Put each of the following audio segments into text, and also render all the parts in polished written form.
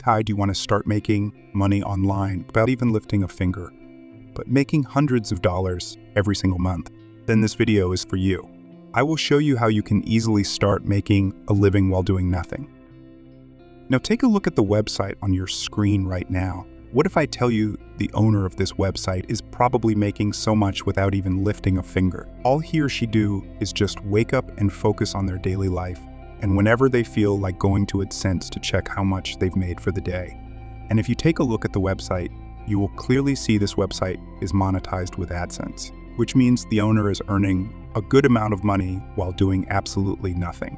How do you want to start making money online without even lifting a finger, but making hundreds of dollars every single month? Then this video is for you. I will show you how you can easily start making a living while doing nothing. Now take a look at the website on your screen right now. What if I tell you the owner of this website is probably making so much without even lifting a finger? All he or she do is just wake up and focus on their daily life, and whenever they feel like going to AdSense to check how much they've made for the day. And if you take a look at the website, you will clearly see this website is monetized with AdSense, which means the owner is earning a good amount of money while doing absolutely nothing.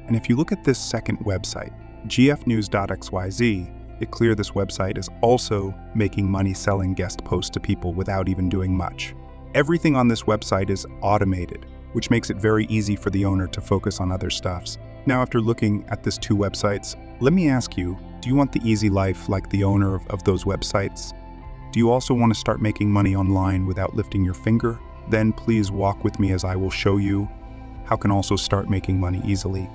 And if you look at this second website, gfnews.xyz, it's clear this website is also making money selling guest posts to people without even doing much. Everything on this website is automated, which makes it very easy for the owner to focus on other stuffs. Now, after looking at these two websites, let me ask you, do you want the easy life like the owner of those websites? Do you also want to start making money online without lifting your finger? Then please walk with me as I will show you how you can also start making money easily.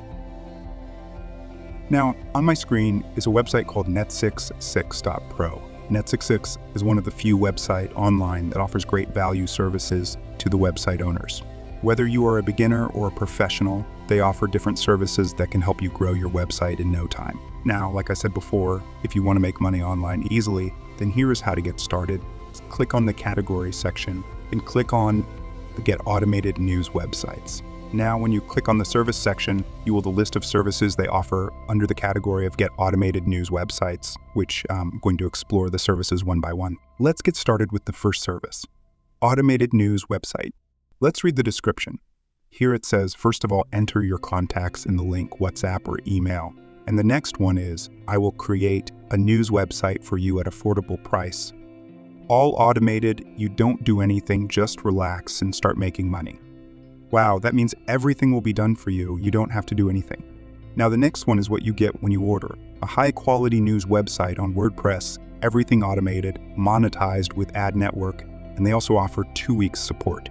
Now, on my screen is a website called net66.pro. Net66 is one of the few websites online that offers great value services to the website owners. Whether you are a beginner or a professional, they offer different services that can help you grow your website in no time. Now, like I said before, if you want to make money online easily, then here is how to get started. Click on the category section and click on the Get Automated News Websites. Now, when you click on the service section, you will see the list of services they offer under the category of Get Automated News Websites, which I'm going to explore the services one by one. Let's get started with the first service, Automated News Website. Let's read the description. Here it says, first of all, enter your contacts in the link WhatsApp or email. And the next one is, I will create a news website for you at affordable price. All automated, you don't do anything, just relax and start making money. Wow, that means everything will be done for you. You don't have to do anything. Now the next one is what you get when you order. A high-quality news website on WordPress, everything automated, monetized with ad network, and they also offer 2 weeks support,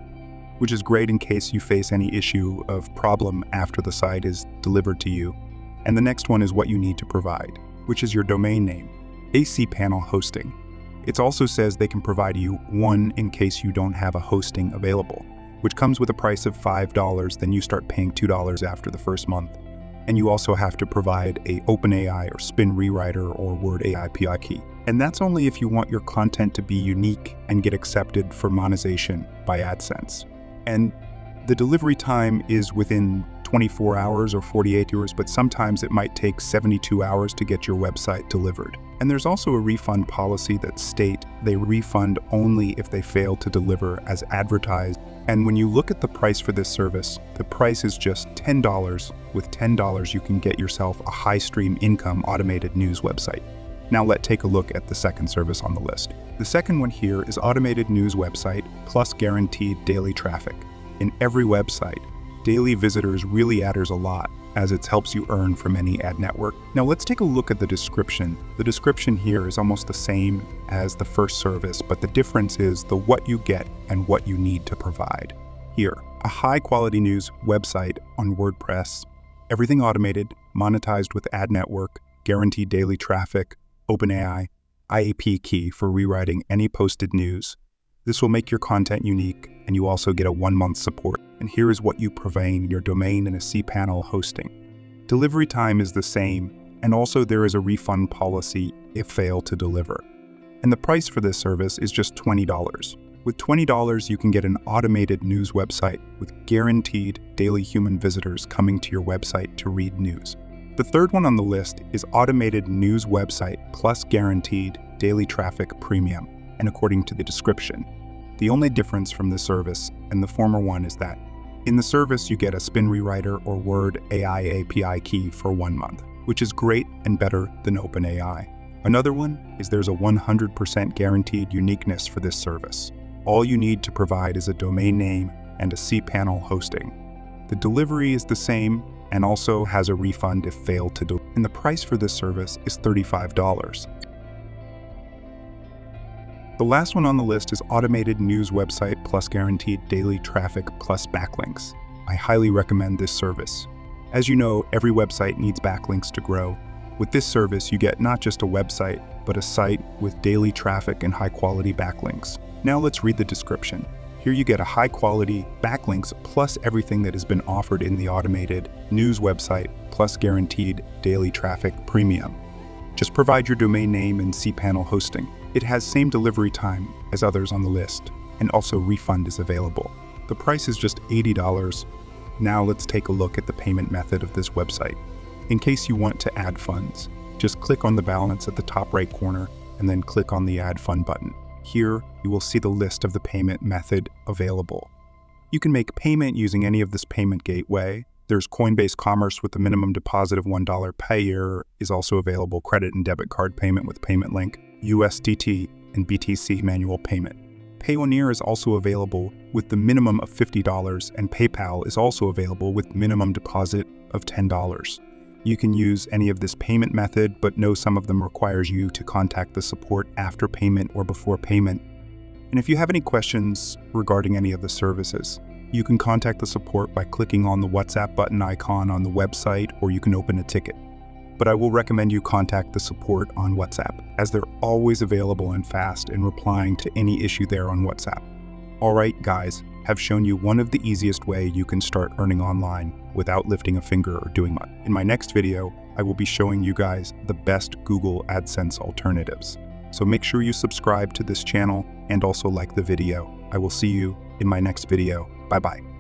which is great in case you face any issue of problem after the site is delivered to you. And the next one is what you need to provide, which is your domain name, cPanel hosting. It also says they can provide you one in case you don't have a hosting available, which comes with a price of $5, then you start paying $2 after the first month. And you also have to provide a OpenAI or Spin Rewriter or Word AI API key. And that's only if you want your content to be unique and get accepted for monetization by AdSense. And the delivery time is within 24 hours or 48 hours, but sometimes it might take 72 hours to get your website delivered. And there's also a refund policy that states they refund only if they fail to deliver as advertised. And when you look at the price for this service, the price is just $10. With $10, you can get yourself a high stream income automated news website. Now let's take a look at the second service on the list. The second one here is automated news website plus guaranteed daily traffic. In every website, daily visitors really matters a lot, as it helps you earn from any ad network. Now let's take a look at the description. The description here is almost the same as the first service, but the difference is the what you get and what you need to provide. Here, a high quality news website on WordPress, everything automated, monetized with ad network, guaranteed daily traffic, OpenAI, IAP key for rewriting any posted news. This will make your content unique, and you also get a 1-month support. And here is what you provide, your domain and a cPanel hosting. Delivery time is the same, and also there is a refund policy if fail to deliver. And the price for this service is just $20. With $20, you can get an automated news website with guaranteed daily human visitors coming to your website to read news. The third one on the list is automated news website plus guaranteed daily traffic premium, and according to the description. The only difference from this service and the former one is that in the service you get a Spin Rewriter or Word AI API key for 1 month, which is great and better than OpenAI. Another one is there's a 100% guaranteed uniqueness for this service. All you need to provide is a domain name and a cPanel hosting. The delivery is the same and also has a refund if failed to deliver. And the price for this service is $35. The last one on the list is automated news website plus guaranteed daily traffic plus backlinks. I highly recommend this service. As you know, every website needs backlinks to grow, With this service, you get not just a website, but a site with daily traffic and high-quality backlinks. Now let's read the description. Here you get a high-quality backlinks plus everything that has been offered in the automated news website plus guaranteed daily traffic premium. Just provide your domain name and cPanel hosting. It has same delivery time as others on the list, and also refund is available. The price is just $80. Now let's take a look at the payment method of this website. In case you want to add funds, just click on the balance at the top right corner and then click on the Add Fund button. Here, you will see the list of the payment method available. You can make payment using any of this payment gateway. There's Coinbase Commerce with a minimum deposit of $1 per year is also available. Credit and debit card payment with payment link, USDT, and BTC manual payment. Payoneer is also available with the minimum of $50, and PayPal is also available with minimum deposit of $10. You can use any of this payment method, but know some of them requires you to contact the support after payment or before payment. And if you have any questions regarding any of the services, you can contact the support by clicking on the WhatsApp button icon on the website, or you can open a ticket. But I will recommend you contact the support on WhatsApp, as they're always available and fast in replying to any issue there on WhatsApp. Alright guys, have shown you one of the easiest way you can start earning online without lifting a finger or doing much. In my next video, I will be showing you guys the best Google AdSense alternatives. So make sure you subscribe to this channel and also like the video. I will see you in my next video. Bye-bye.